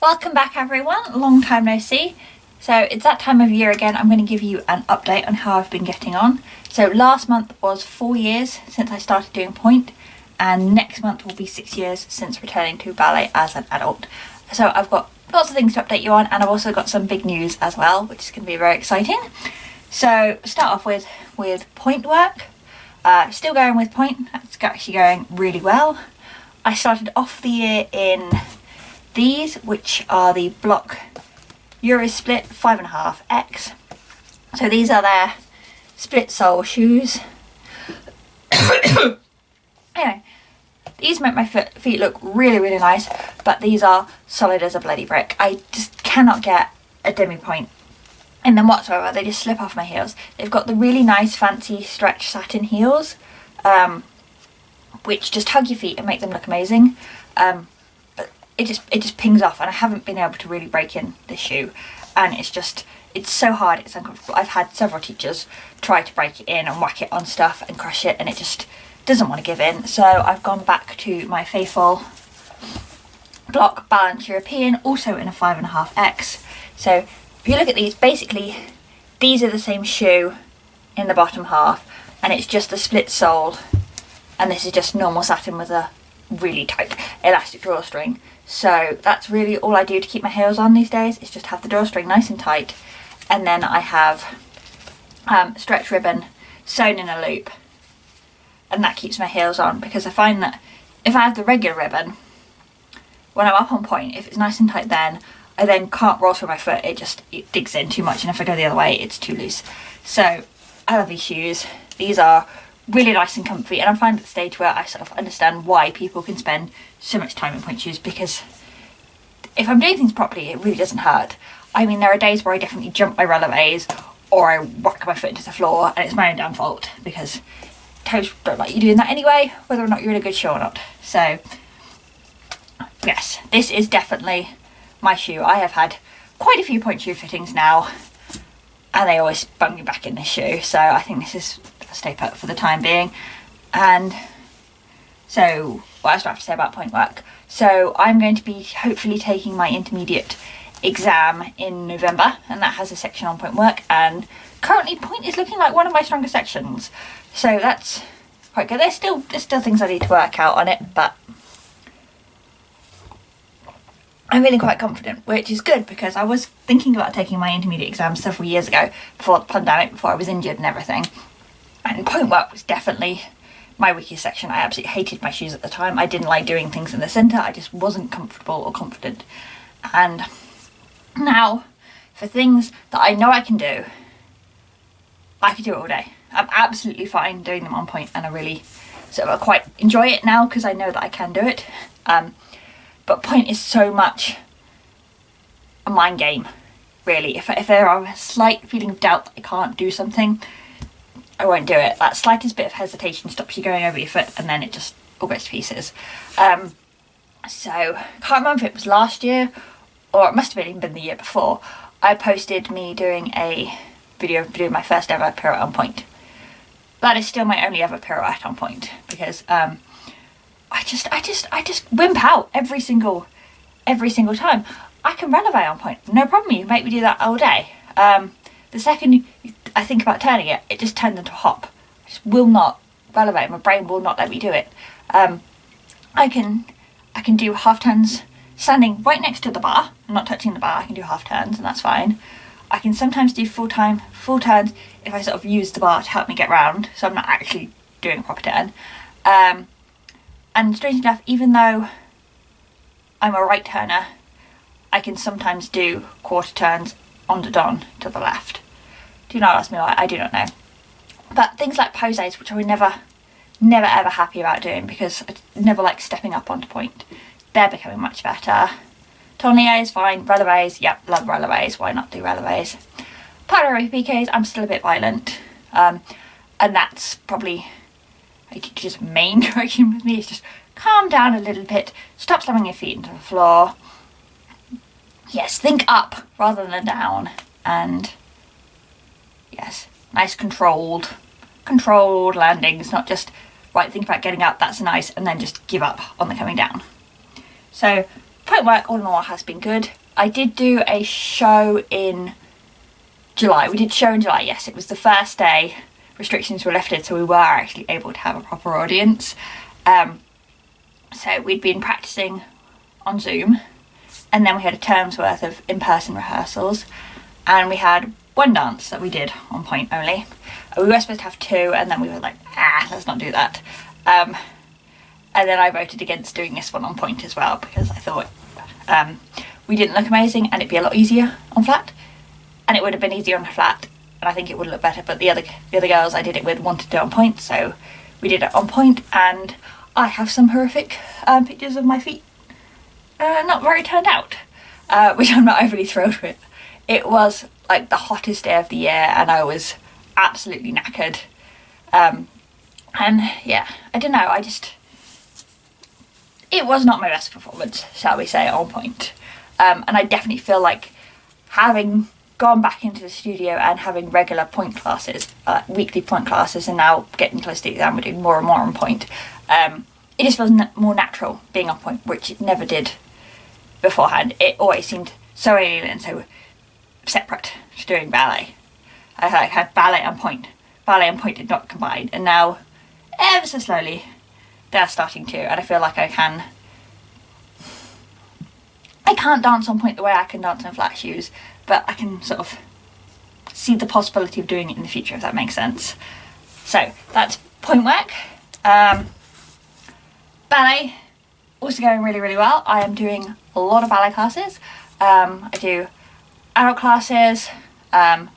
Welcome back everyone, long time no see. So it's that time of year again. I'm going to give you an update on how I've been getting on. So last month was 4 years since I started doing Pointe, and next month will be 6 years since returning to ballet as an adult. So I've got lots of things to update you on, and I've also got some big news as well, which is going to be very exciting. So start off with Pointe work. Still going with Pointe. That's actually going really well. I started off the year in these, which are the Block Euro Split 5.5X. So these are their split sole shoes. Anyway, these make my feet look really nice, but these are solid as a bloody brick. I just cannot get a demi point in them whatsoever. They just slip off my heels. They've got the really nice fancy stretch satin heels, which just hug your feet and make them look amazing. But it just pings off, and I haven't been able to really break in this shoe, and it's so hard, it's uncomfortable. I've had several teachers try to break it in and whack it on stuff and crush it, and it just doesn't want to give in. So I've gone back to my faithful Block Balance European, also in a 5.5X. So if you look at these, basically these are the same shoe in the bottom half, and it's just a split sole, and this is just normal satin with a really tight elastic drawstring. So that's really all I do to keep my heels on these days, is just have the drawstring nice and tight, and then I have stretch ribbon sewn in a loop, and that keeps my heels on, because I find that if I have the regular ribbon, when I'm up on Pointe, if it's nice and tight, then I then can't roll through my foot. It digs in too much, and if I go the other way, it's too loose. So I love these shoes. These are really nice and comfy, and I'm finally at the stage where I sort of understand why people can spend so much time in Pointe shoes, because if I'm doing things properly, it really doesn't hurt. I mean, there are days where I definitely jump my releves, or I whack my foot into the floor, and it's my own damn fault, because toes don't like you doing that anyway, whether or not you're in a good shoe or not. So yes, this is definitely my shoe. I have had quite a few Pointe shoe fittings now, and they always bung me back in this shoe, so I think this is a stay put for the time being. And so what else do I have to say about Pointe work? So I'm going to be hopefully taking my intermediate exam in November, and that has a section on Pointe work, and currently Pointe is looking like one of my stronger sections, so that's quite good. There's still things I need to work out on it, but I'm feeling quite confident, which is good, because I was thinking about taking my intermediate exam several years ago, before the pandemic, before I was injured and everything, and Pointe work was definitely my weakest section. I absolutely hated my shoes at the time. I didn't like doing things in the centre. I just wasn't comfortable or confident. And now, for things that I know I can do, I can do it all day. I'm absolutely fine doing them on Pointe, and I really sort of quite enjoy it now, because I know that I can do it. But Pointe is so much a mind game, really. If there are a slight feeling of doubt that I can't do something, I won't do it. That slightest bit of hesitation stops you going over your foot, and then it just all goes to pieces. So can't remember if it was last year, or it must have even been the year before. I posted me doing a video of doing my first ever pirouette on Pointe. That is still my only ever pirouette on Pointe, because I just wimp out every single time. I can releve on Pointe, no problem. You make me do that all day. The second I think about turning it, it just turns into a hop. I just will not releve. My brain will not let me do it. I can do half turns standing right next to the bar. I'm not touching the bar. I can do half turns, and that's fine. I can sometimes do full turns if I sort of use the bar to help me get round, so I'm not actually doing a proper turn. And strangely enough, even though I'm a right turner, I can sometimes do quarter turns on the don to the left. Do not ask me why, I do not know. But things like poses, which I was never ever happy about doing, because I never like stepping up onto Pointe, they're becoming much better. Tournier is fine, releves, yep, love releves, why not do releves? Parallel piqués, I'm still a bit violent, and that's probably my teacher's main direction with me, is just calm down a little bit, stop slamming your feet into the floor. Yes, think up rather than down, and yes, nice controlled landings, not just, right, think about getting up, that's nice, and then just give up on the coming down. So point work all in all has been good. I did do a show in July. We did a show in July, yes. It was the first day restrictions were lifted, so we were actually able to have a proper audience. So we'd been practicing on Zoom, and then we had a term's worth of in-person rehearsals, and we had one dance that we did on Pointe only. We were supposed to have two, and then we were like, let's not do that. And then I voted against doing this one on Pointe as well, because I thought we didn't look amazing and it'd be a lot easier on flat, and it would have been easier on flat, and I think it would look better, but the other girls I did it with wanted to do it on Pointe, so we did it on Pointe, and I have some horrific pictures of my feet not very turned out, which I'm not overly thrilled with. It was like the hottest day of the year and I was absolutely knackered, and yeah, I don't know, it was not my best performance, shall we say, on Pointe. And I definitely feel like having gone back into the studio and having regular Pointe classes, weekly Pointe classes, and now getting close to the exam, we're doing more and more on Pointe. It just feels more natural being on Pointe, which it never did beforehand. It always seemed so alien and so separate to doing ballet. I had ballet and Pointe. Ballet and Pointe did not combine, and now ever so slowly they're starting to, and I feel like I can't dance on Pointe the way I can dance in flat shoes, but I can sort of see the possibility of doing it in the future, if that makes sense. So that's Pointe work. Ballet, also going really, really well. I am doing a lot of ballet classes. I do adult classes, I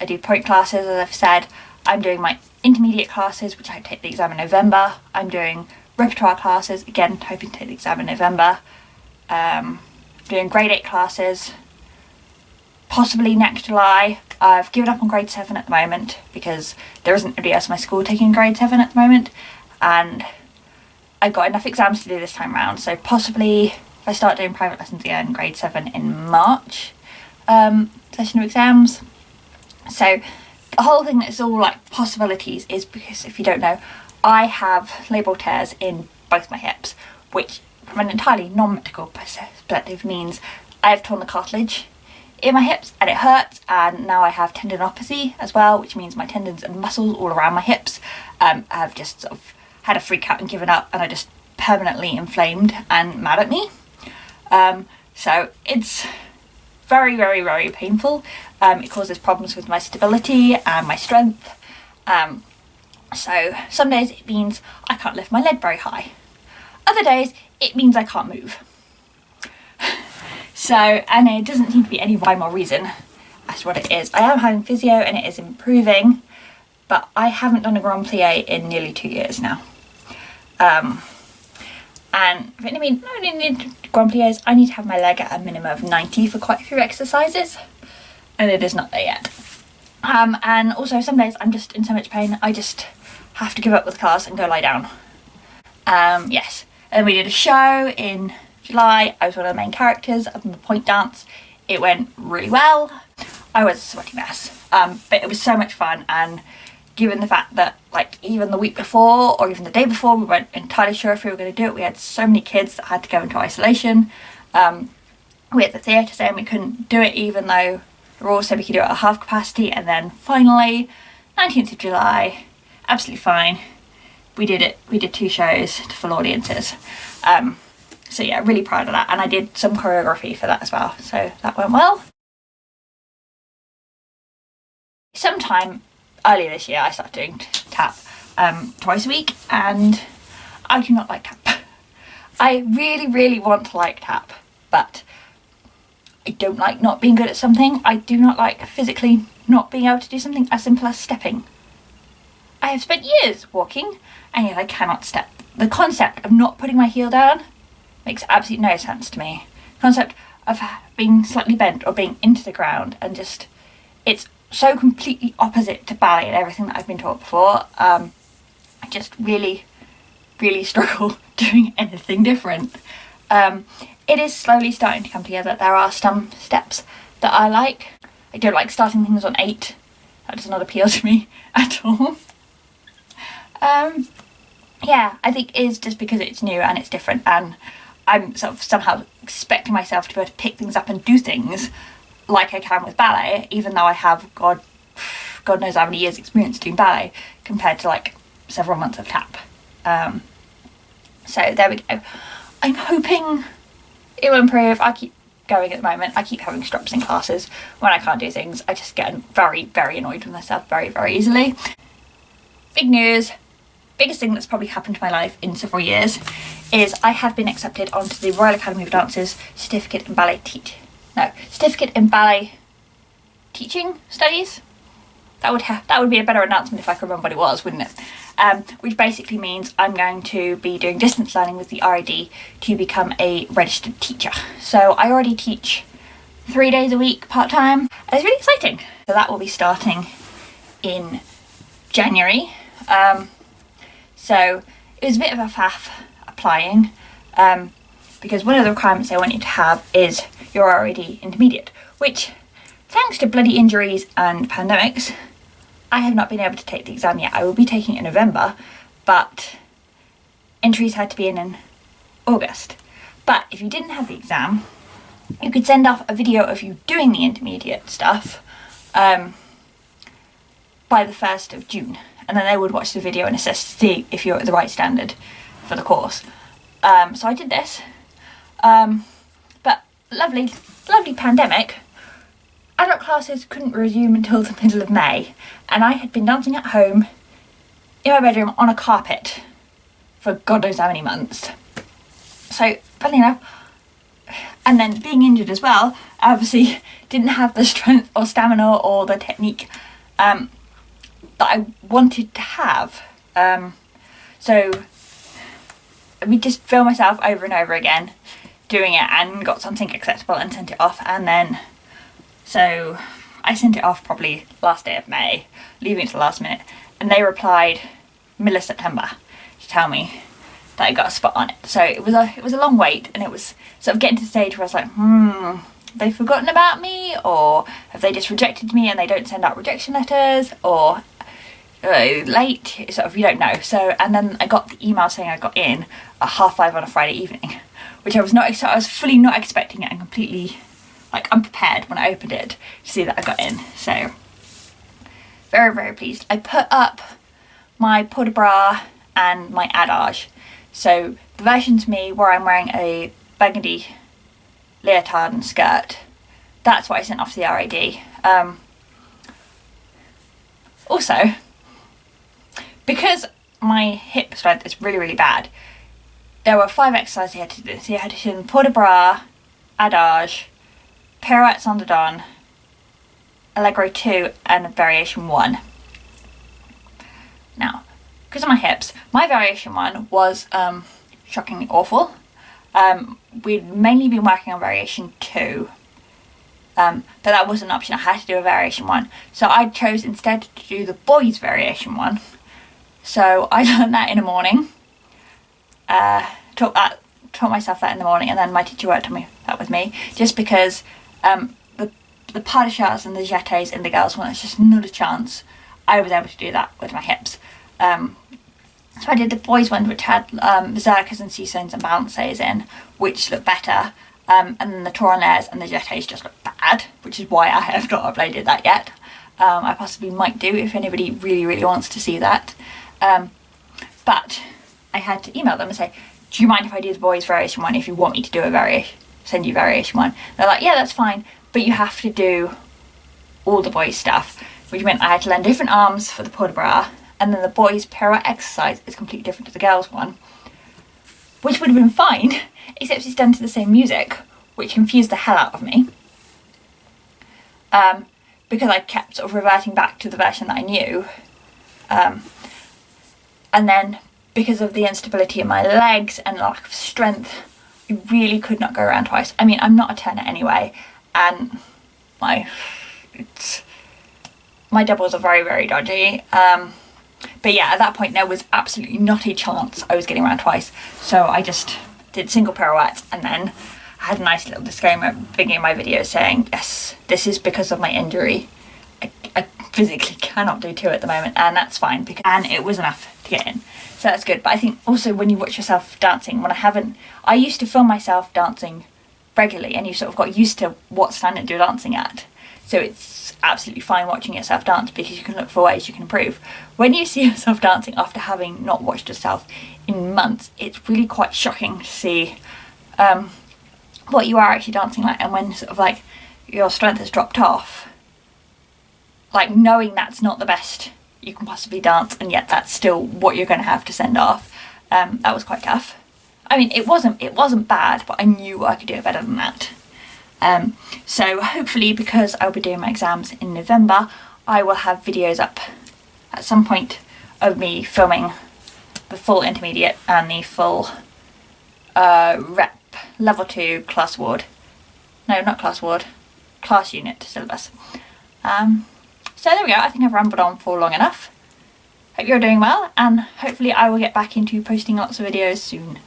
do Pointe classes, as I've said. I'm doing my intermediate classes, which I take the exam in November. I'm doing repertoire classes, again hoping to take the exam in November. Doing grade 8 classes, possibly next July. I've given up on grade 7 at the moment because there isn't anybody else in my school taking grade 7 at the moment, and I've got enough exams to do this time round, so possibly if I start doing private lessons again, grade 7 in March session of exams. So the whole thing that's all like possibilities is because, if you don't know, I have labral tears in both my hips, which from an entirely non-medical perspective means I have torn the cartilage in my hips and it hurts, and now I have tendinopathy as well, which means my tendons and muscles all around my hips have just sort of had a freak out and given up, and are just permanently inflamed and mad at me. So it's very, very, very painful. It causes problems with my stability and my strength. So some days it means I can't lift my leg very high. Other days it means I can't move. So, and it doesn't seem to be any rhyme or reason as to what it is. I am having physio and it is improving, but I haven't done a Grand Plie in nearly 2 years now. And I mean, I don't need Grand Plies. I need to have my leg at a minimum of 90 for quite a few exercises, and it is not there yet. And also some days I'm just in so much pain I just have to give up with class and go lie down. Yes, and we did a show in July. I was one of the main characters of the Pointe dance. It went really well. I was a sweaty mess, but it was so much fun, and given the fact that like even the week before or even the day before we weren't entirely sure if we were going to do it, we had so many kids that had to go into isolation. We had the theatre saying we couldn't do it even though the rules said we could do it at half capacity, and then finally 19th of July, absolutely fine, we did it. We did 2 shows to full audiences. So yeah, really proud of that, and I did some choreography for that as well, so that went well. Sometime earlier this year I started doing tap twice a week, and I do not like tap. I really, really want to like tap, but I don't like not being good at something. I do not like physically not being able to do something as simple as stepping. I have spent years walking and yet I cannot step. The concept of not putting my heel down makes absolutely no sense to me. The concept of being slightly bent or being into the ground, and just, it's so completely opposite to ballet and everything that I've been taught before. I just really, really struggle doing anything different. It is slowly starting to come together. There are some steps that I like. I don't like starting things on 8. That does not appeal to me at all. Yeah, I think it is just because it's new and it's different, and I'm sort of somehow expecting myself to be able to pick things up and do things like I can with ballet, even though I have God knows how many years experience doing ballet compared to like several months of tap. So there we go. I'm hoping it will improve. I keep going at the moment. I keep having stops in classes when I can't do things. I just get very, very annoyed with myself very, very easily. Big news, biggest thing that's probably happened to my life in several years is I have been accepted onto the Royal Academy of Dance's certificate in ballet teaching studies. That would be a better announcement if I could remember what it was, wouldn't it? Which basically means I'm going to be doing distance learning with the RAD to become a registered teacher. So I already teach 3 days a week part-time, and it's really exciting. So that will be starting in January. So it was a bit of a faff applying, because one of the requirements they want you to have is your RAD intermediate, which, thanks to bloody injuries and pandemics, I have not been able to take the exam yet. I will be taking it in November, but entries had to be in August. But if you didn't have the exam, you could send off a video of you doing the intermediate stuff by the 1st of June. And then they would watch the video and assess to see if you're at the right standard for the course. So I did this. But lovely pandemic. Adult classes couldn't resume until the middle of May, and I had been dancing at home in my bedroom on a carpet for God knows how many months. So, funny enough, and then being injured as well, I obviously didn't have the strength or stamina or the technique that I wanted to have. So we just filmed myself over and over again doing it and got something acceptable and sent it off, and then so I sent it off probably last day of May, leaving it to the last minute, and they replied middle of September to tell me that I got a spot on it. So it was a long wait, and it was sort of getting to the stage where I was like, have they forgotten about me, or have they just rejected me and they don't send out rejection letters, or late, sort of, you don't know. So, and then I got the email saying I got in at 5:30 on a Friday evening, which I was fully not expecting it, and completely unprepared when I opened it to see that I got in. So very, very pleased. I put up my port de bras and my adage. So the version to me where I'm wearing a burgundy leotard and skirt, that's what I sent off to the RAD. Also, because my hip strength is really, really bad, there were 5 exercises you had to do. So you had to do port de bras, adage, pirouette sans dedans, allegro 2 and variation 1. Now, because of my hips, my variation 1 was shockingly awful. We'd mainly been working on variation 2, but that wasn't an option. I had to do a variation 1. So I chose instead to do the boys' variation 1. So I learned that in the morning, taught myself that in the morning, and then my teacher worked on that with me, just because the pas de chat and the jetés in the girls' one, it's just not a chance I was able to do that with my hips. So I did the boys' one, which had berserkers and c-zones and balances in, which looked better, and then the tournaires and the jetés just looked bad, which is why I have not uploaded that yet. I possibly might do if anybody really, really wants to see that. But I had to email them and say, do you mind if I do the boys' variation 1 if you want me to do send you variation 1? They're like, yeah, that's fine, but you have to do all the boys' stuff, which meant I had to learn different arms for the port de bras, and then the boys' pirouette exercise is completely different to the girls' one, which would have been fine, except it's done to the same music, which confused the hell out of me. Because I kept sort of reverting back to the version that I knew. And then, because of the instability in my legs and lack of strength, I really could not go around twice. I mean, I'm not a turner anyway, and my doubles are very, very dodgy. But yeah, at that point there was absolutely not a chance I was getting around twice. So I just did single pirouettes, and then I had a nice little disclaimer at the beginning of my video saying, yes, this is because of my injury. I physically cannot do 2 at the moment, and that's fine, and it was enough to get in. So that's good. But I think also when you watch yourself dancing, I used to film myself dancing regularly, and you sort of got used to what standard you're dancing at. So it's absolutely fine watching yourself dance because you can look for ways you can improve. When you see yourself dancing after having not watched yourself in months, it's really quite shocking to see what you are actually dancing like, and when sort of like your strength has dropped off, like knowing that's not the best you can possibly dance, and yet that's still what you're going to have to send off. That was quite tough. I mean, it wasn't bad, but I knew I could do it better than that. So hopefully, because I'll be doing my exams in November, I will have videos up at some point of me filming the full intermediate and the full rep level 2 class ward. No, not class ward. Class unit syllabus. So there we go. I think I've rambled on for long enough. Hope you're doing well, and hopefully I will get back into posting lots of videos soon.